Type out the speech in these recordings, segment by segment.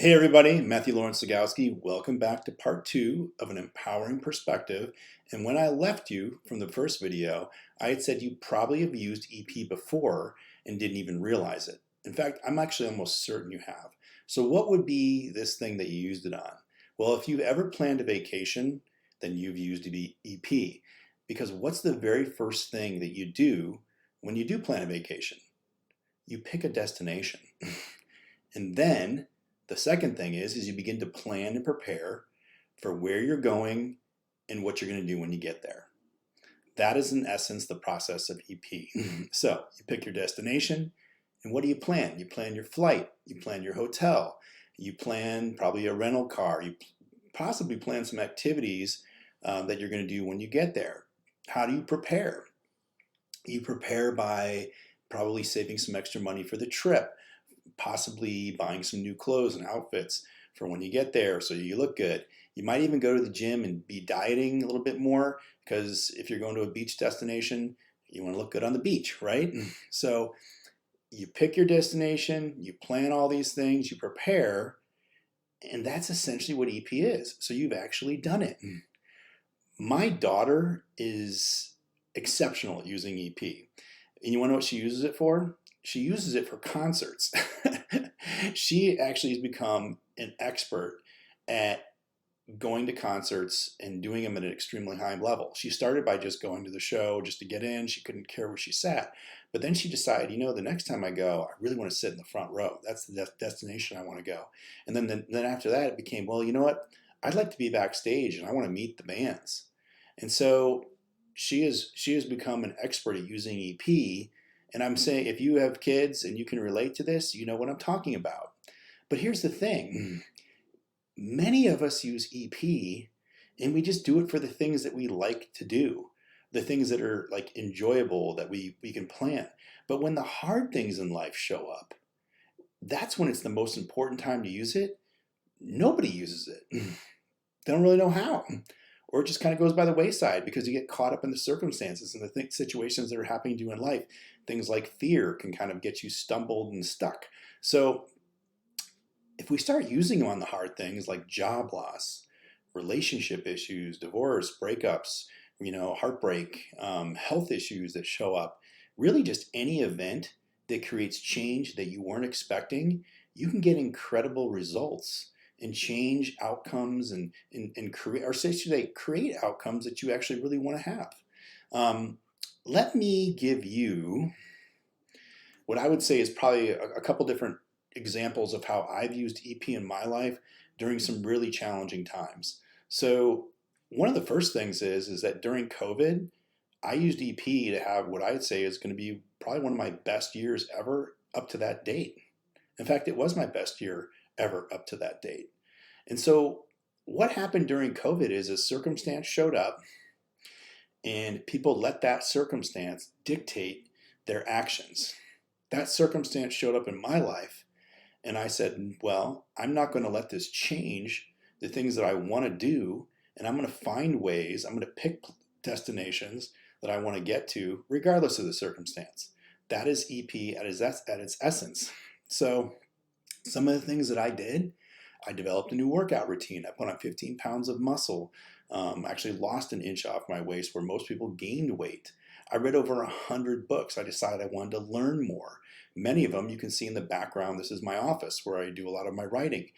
Hey everybody, Matthew Lawrence Sagowski. Welcome back to part 2 of an empowering perspective. And when I left you from the first video, I had said you probably have used EP before and didn't even realize it. In fact, I'm actually almost certain you have. So what would be this thing that you used it on? Well, if you've ever planned a vacation, then you've used EP. Because what's the very first thing that you do when you do plan a vacation? You pick a destination. And then the second thing is you begin to plan and prepare for where you're going and what you're going to do when you get there. That is in essence the process of EP. So you pick your destination, and what do you plan? You plan your flight, you plan your hotel, you plan probably a rental car, you possibly plan some activities that you're going to do when you get there. How do you prepare? You prepare by probably saving some extra money for the trip, possibly buying some new clothes and outfits for when you get there so you look good. You might even go to the gym and be dieting a little bit more, because if you're going to a beach destination, you want to look good on the beach, right? So you pick your destination, you plan all these things, you prepare, and that's essentially what EP is. So you've actually done it. My daughter is exceptional at using EP. And you want to know what she uses it for? She uses it for concerts. She actually has become an expert at going to concerts and doing them at an extremely high level. She started by just going to the show just to get in. She couldn't care where she sat. But then she decided, the next time I go, I really want to sit in the front row. That's the destination I want to go. And then after that, it became, well, you know what? I'd like to be backstage and I want to meet the bands. And so she has become an expert at using EP. And I'm saying, if you have kids and you can relate to this, you know what I'm talking about. But here's the thing. Many of us use EP and we just do it for the things that we like to do, the things that are like enjoyable that we can plan. But when the hard things in life show up, that's when it's the most important time to use it. Nobody uses it. They don't really know how. Or it just kind of goes by the wayside because you get caught up in the circumstances and the situations that are happening to you in life. Things like fear can kind of get you stumbled and stuck. So if we start using them on the hard things like job loss, relationship issues, divorce, breakups, heartbreak, health issues that show up, really just any event that creates change that you weren't expecting, you can get incredible results and change outcomes and create, or say today, create outcomes that you actually really want to have. Let me give you what I would say is probably a couple different examples of how I've used EP in my life during some really challenging times. So one of the first things is that during COVID, I used EP to have what I'd say is going to be probably one of my best years ever up to that date. In fact, it was my best year ever up to that date. And so what happened during COVID is a circumstance showed up and people let that circumstance dictate their actions. That circumstance showed up in my life and I said, well, I'm not going to let this change the things that I want to do, and I'm going to find ways, I'm going to pick destinations that I want to get to regardless of the circumstance. That is EP at its essence. So some of the things that I did, I developed a new workout routine. I put on 15 pounds of muscle, actually lost an inch off my waist where most people gained weight. I read over 100 books. I decided I wanted to learn more. Many of them you can see in the background. This is my office where I do a lot of my writing.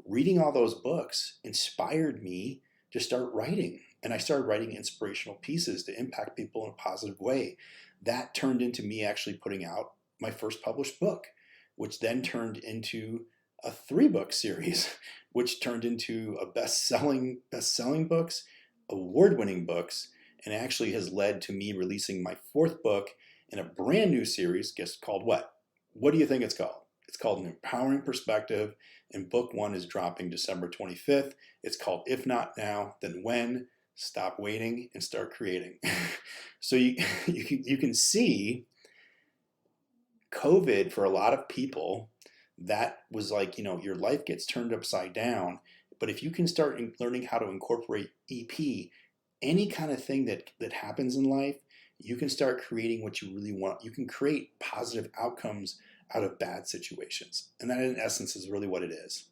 Reading all those books inspired me to start writing. And I started writing inspirational pieces to impact people in a positive way. That turned into me actually putting out my first published book, which then turned into a 3-book series, which turned into a best-selling books, award-winning books, and actually has led to me releasing my 4th book in a brand new series. Guess called what? What do you think it's called? It's called An Empowering Perspective, and book 1 is dropping December 25th. It's called If Not Now, Then When? Stop waiting and start creating. So you can see COVID for a lot of people, that was like, your life gets turned upside down. But if you can start learning how to incorporate EP, any kind of thing that happens in life, you can start creating what you really want. You can create positive outcomes out of bad situations. And that in essence is really what it is.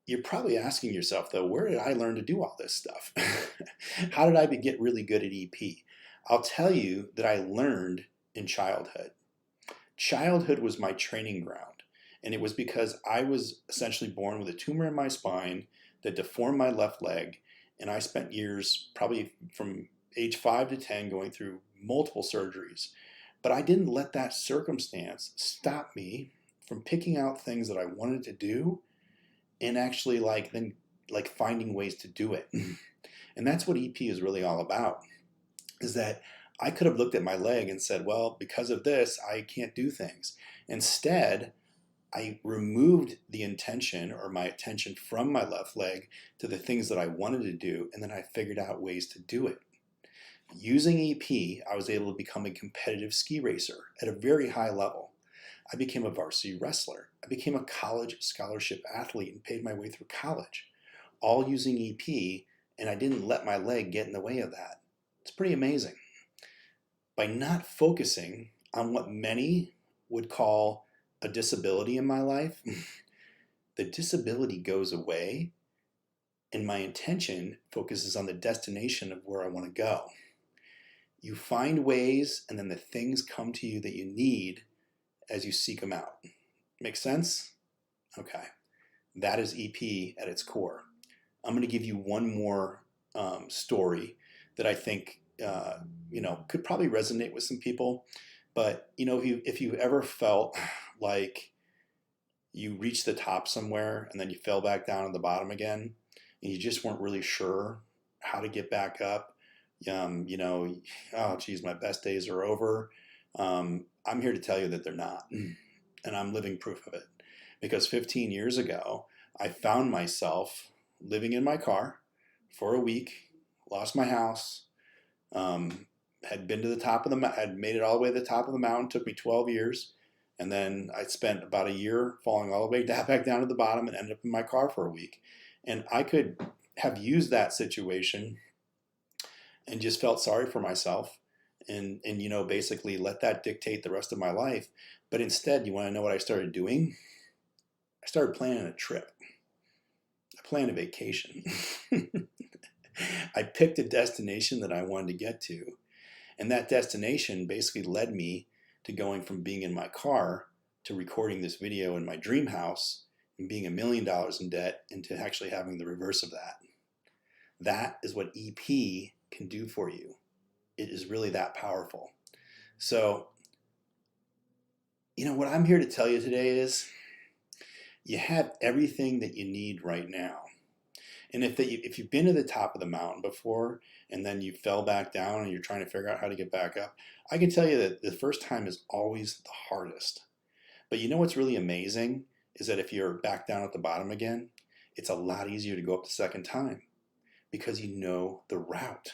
You're probably asking yourself, though, where did I learn to do all this stuff? How did I get really good at EP? I'll tell you that I learned in childhood. Childhood was my training ground, and it was because I was essentially born with a tumor in my spine that deformed my left leg, and I spent years, probably from age 5 to 10, going through multiple surgeries. But I didn't let that circumstance stop me from picking out things that I wanted to do and actually like finding ways to do it. And that's what EP is really all about, is that I could have looked at my leg and said, well, because of this, I can't do things. Instead, I removed the intention or my attention from my left leg to the things that I wanted to do, and then I figured out ways to do it. Using EP, I was able to become a competitive ski racer at a very high level. I became a varsity wrestler. I became a college scholarship athlete and paid my way through college, all using EP, and I didn't let my leg get in the way of that. It's pretty amazing. By not focusing on what many would call a disability in my life, the disability goes away and my intention focuses on the destination of where I want to go. You find ways and then the things come to you that you need as you seek them out. Make sense? Okay. That is EP at its core. I'm going to give you one more story that I think could probably resonate with some people. But if you ever felt like you reached the top somewhere and then you fell back down at the bottom again, and you just weren't really sure how to get back up, oh geez, my best days are over. I'm here to tell you that they're not, and I'm living proof of it. Because 15 years ago, I found myself living in my car for a week, lost my house, had been to the top of had made it all the way to the top of the mountain. Took me 12 years, and then I spent about a year falling all the way back down to the bottom and ended up in my car for a week. And I could have used that situation and just felt sorry for myself and basically let that dictate the rest of my life. But instead, you want to know what I started doing? I started planning a trip. I planned a vacation. I picked a destination that I wanted to get to. And that destination basically led me to going from being in my car to recording this video in my dream house and being $1 million in debt into actually having the reverse of that. That is what EP can do for you. It is really that powerful. So, what I'm here to tell you today is you have everything that you need right now. And if you've been to the top of the mountain before and then you fell back down and you're trying to figure out how to get back up, I can tell you that the first time is always the hardest. But what's really amazing is that if you're back down at the bottom again, it's a lot easier to go up the second time because you know the route.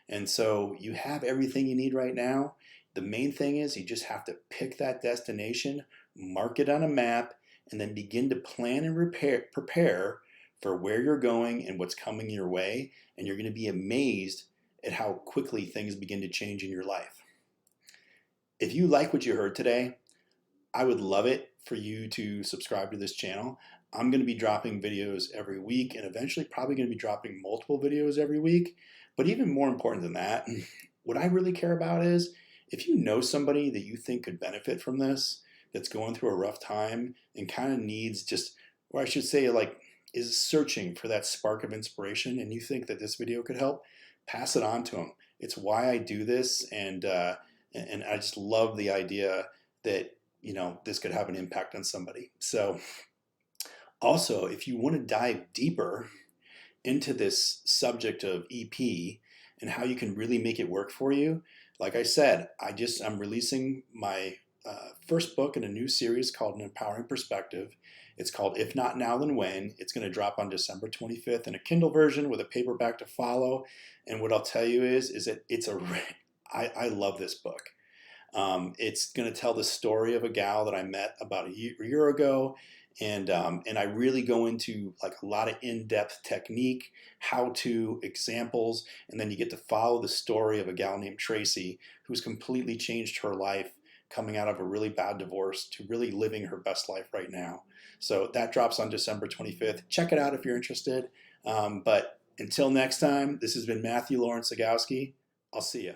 And so you have everything you need right now. The main thing is you just have to pick that destination, mark it on a map, and then begin to plan and prepare for where you're going and what's coming your way. And you're going to be amazed at how quickly things begin to change in your life. If you like what you heard today, I would love it for you to subscribe to this channel. I'm going to be dropping videos every week and eventually probably going to be dropping multiple videos every week. But even more important than that, what I really care about is if you know somebody that you think could benefit from this, that's going through a rough time and kind of needs or I should say is searching for that spark of inspiration, and you think that this video could help, pass it on to them. It's why I do this, and I just love the idea that this could have an impact on somebody. So also, if you want to dive deeper into this subject of EP and how you can really make it work for you, like I said, I'm releasing my first book in a new series called An Empowering Perspective. It's called If Not Now Then When. It's going to drop on December 25th in a Kindle version with a paperback to follow. And what I'll tell you is that I love this book. It's going to tell the story of a gal that I met about a year ago. And I really go into a lot of in-depth technique, how-to examples, and then you get to follow the story of a gal named Tracy who's completely changed her life, coming out of a really bad divorce to really living her best life right now. So that drops on December 25th. Check it out if you're interested. But until next time, this has been Matthew Lawrence Zagowski. I'll see you.